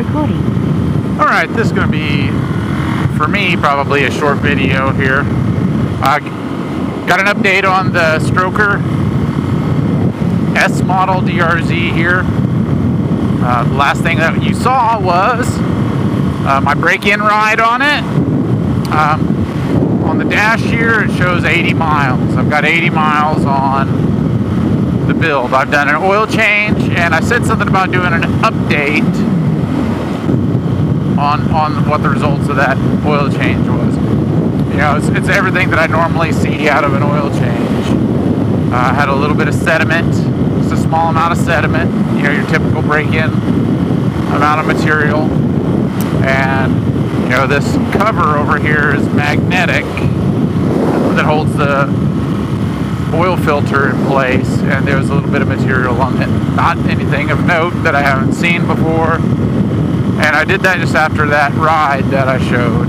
recording. Alright, this is going to be, for me, probably a short video here. Got an update on the Stroker S model DRZ here. The last thing that you saw was my break-in ride on it. On the dash here, it shows 80 miles. I've got 80 miles on the build. I've done an oil change, and I said something about doing an update on what the results of that oil change was. You know, it's everything that I normally see out of an oil change. Had a little bit of sediment, just a small amount of sediment, you know, your typical break-in amount of material. And, you know, this cover over here is magnetic that holds the oil filter in place, and there's a little bit of material on it. Not anything of note that I haven't seen before. And I did that just after that ride that I showed.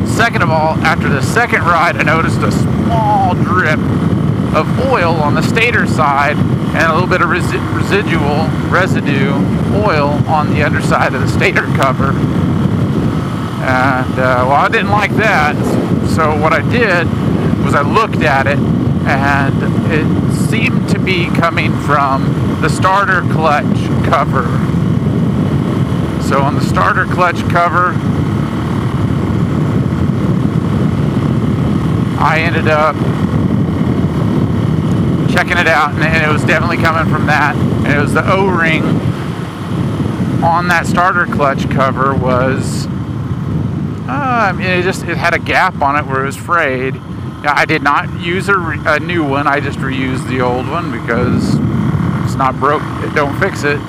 Second of all, after the second ride, I noticed a small drip of oil on the stator side and a little bit of residue oil on the underside of the stator cover. And, well, I didn't like that. So what I did was I looked at it, and it seemed to be coming from the starter clutch cover. So on the starter clutch cover, I ended up checking it out, and it was definitely coming from that. And it was the O-ring on that starter clutch cover was, I mean, it had a gap on it where it was frayed. Now, I did not use a new one. I just reused the old one because if it's not broke, don't fix it.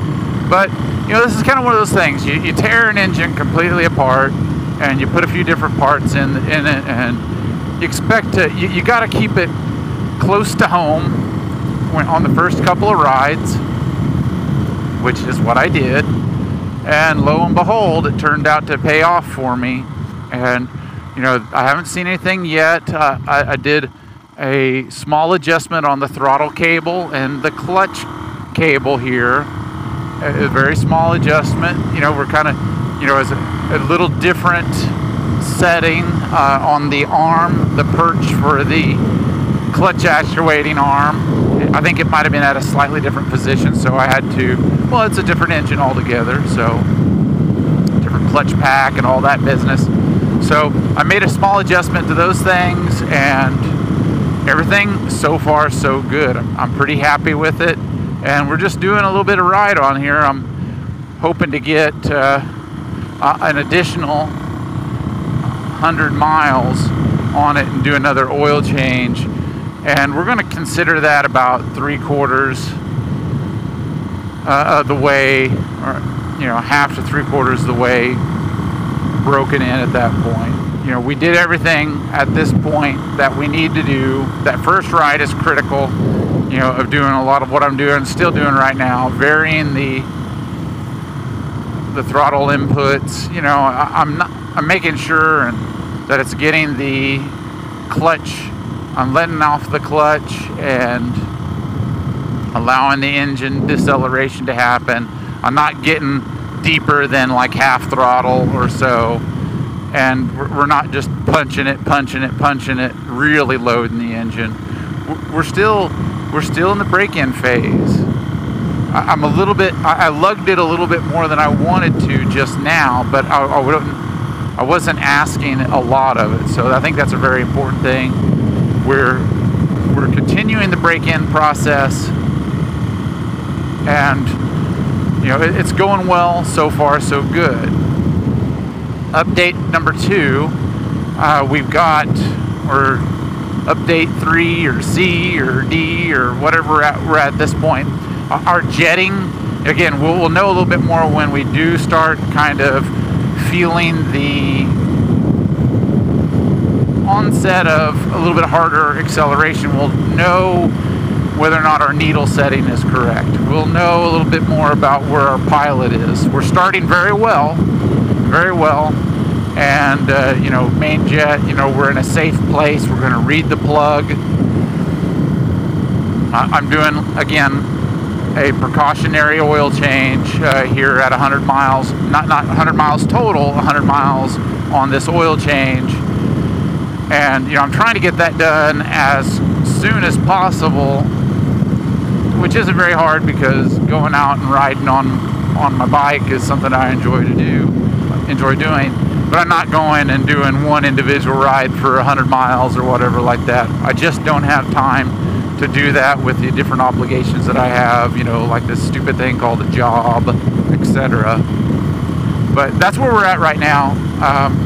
But, you know, this is kind of one of those things. You tear an engine completely apart, and you put a few different parts in it, and you expect to, you got to keep it close to home on the first couple of rides, which is what I did. And lo and behold, it turned out to pay off for me. And, you know, I haven't seen anything yet. I did a small adjustment on the throttle cable and the clutch cable here. A very small adjustment. You know, we're kind of, you know, as a little different setting on the arm, the perch for the clutch actuating arm. I think it might have been at a slightly different position, so I had to, well, it's a different engine altogether, so different clutch pack and all that business. So I made a small adjustment to those things, and everything so far so good. I'm pretty happy with it. And we're just doing a little bit of ride on here. I'm hoping to get an additional 100 miles on it and do another oil change. And we're going to consider that about 3/4 of the way, or, you know, half to 3/4 of the way broken in at that point. You know, we did everything at this point that we need to do. That first ride is critical. You know, of doing a lot of what I'm doing, still doing right now, varying the throttle inputs. You know, I'm making sure that it's getting the clutch. I'm letting off the clutch and allowing the engine deceleration to happen. I'm not getting deeper than like half throttle or so, and we're not just punching it, really loading the engine. We're still in the break-in phase. I'm a little bit, I lugged it a little bit more than I wanted to just now, but I wasn't asking a lot of it. So I think that's a very important thing. We're continuing the break-in process, and, you know, it's going well so far, so good. Update number 2, we've got, or update 3 or C or D or whatever we're at this point. Our jetting, again, we'll know a little bit more when we do start kind of feeling the onset of a little bit harder acceleration. We'll know whether or not our needle setting is correct. We'll know a little bit more about where our pilot is. We're starting very well, and you know, main jet, you know, we're in a safe place. We're going to read the plug. I'm doing, again, a precautionary oil change here at 100 miles, not 100 miles total, 100 miles on this oil change. And I'm trying to get that done as soon as possible, which isn't very hard because going out and riding on my bike is something I enjoy doing. But I'm not going and doing one individual ride for 100 miles or whatever like that. I just don't have time to do that with the different obligations that I have, like this stupid thing called a job, etc. But that's where we're at right now.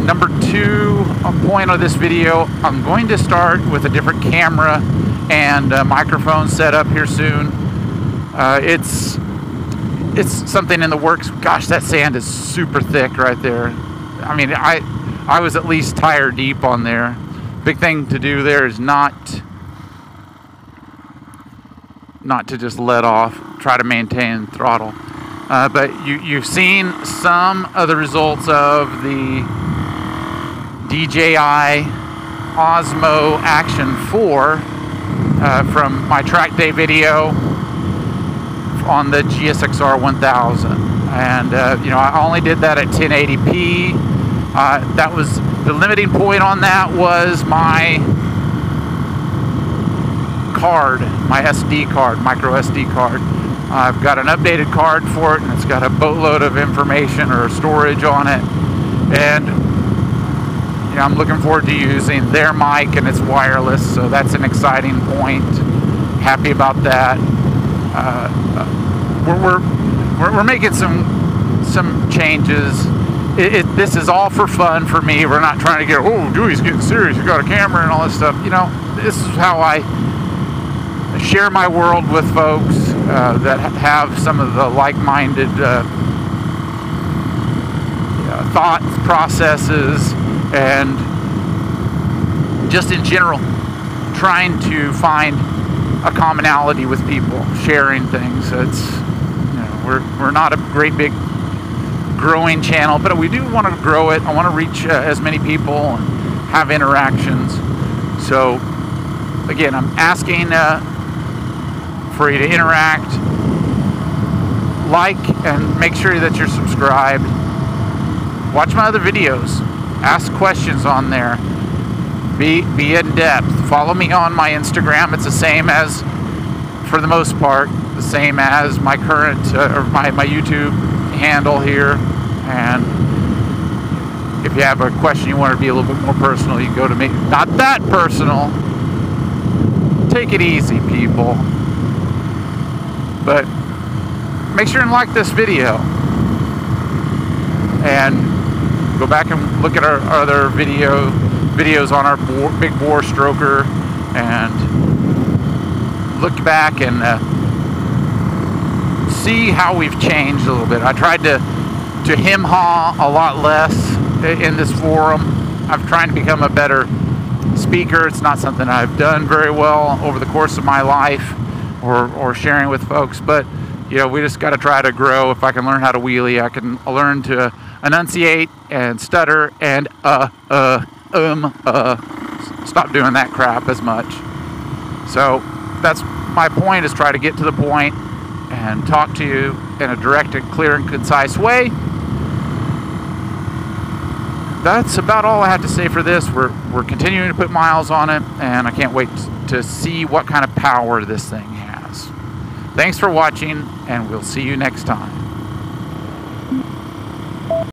Number 2 point of this video, I'm going to start with a different camera and microphone setup here soon. It's something in the works. Gosh, that sand is super thick right there. I mean, I was at least tire deep on there. Big thing to do there is not to just let off, try to maintain throttle. But you've seen some of the results of the DJI Osmo Action 4 from my track day video on the GSXR 1000. And I only did that at 1080p. That was the limiting point on that was my card, my SD card, micro SD card. I've got an updated card for it, and it's got a boatload of information or storage on it. And I'm looking forward to using their mic, and it's wireless, so that's an exciting point. Happy about that. We're making some changes. This is all for fun for me. We're not trying to get, oh, Dewey's getting serious. You got a camera and all this stuff. This is how I share my world with folks that have some of the like-minded thoughts, processes, and just in general trying to find a commonality with people, sharing things. It's we're not a great big growing channel, but we do want to grow it. I want to reach as many people and have interactions. So again, I'm asking for you to interact, like, and make sure that you're subscribed. Watch my other videos. Ask questions on there. Be in depth. Follow me on my Instagram. It's the same as, for the most part, the same as my current or my YouTube handle here. And if you have a question you want to be a little bit more personal, you can go to me. Not that personal. Take it easy, people. But make sure and like this video, and go back and look at our other videos on our big bore stroker, and look back and see how we've changed a little bit. I tried to hem-haw a lot less in this forum. I'm trying to become a better speaker. It's not something I've done very well over the course of my life or sharing with folks, but we just got to try to grow. If I can learn how to wheelie, I can learn to enunciate and stutter and stop doing that crap as much. So that's my point, is try to get to the point and talk to you in a direct and clear and concise way. That's about all I have to say for this. We're continuing to put miles on it, and I can't wait to see what kind of power this thing has. Thanks for watching, and we'll see you next time.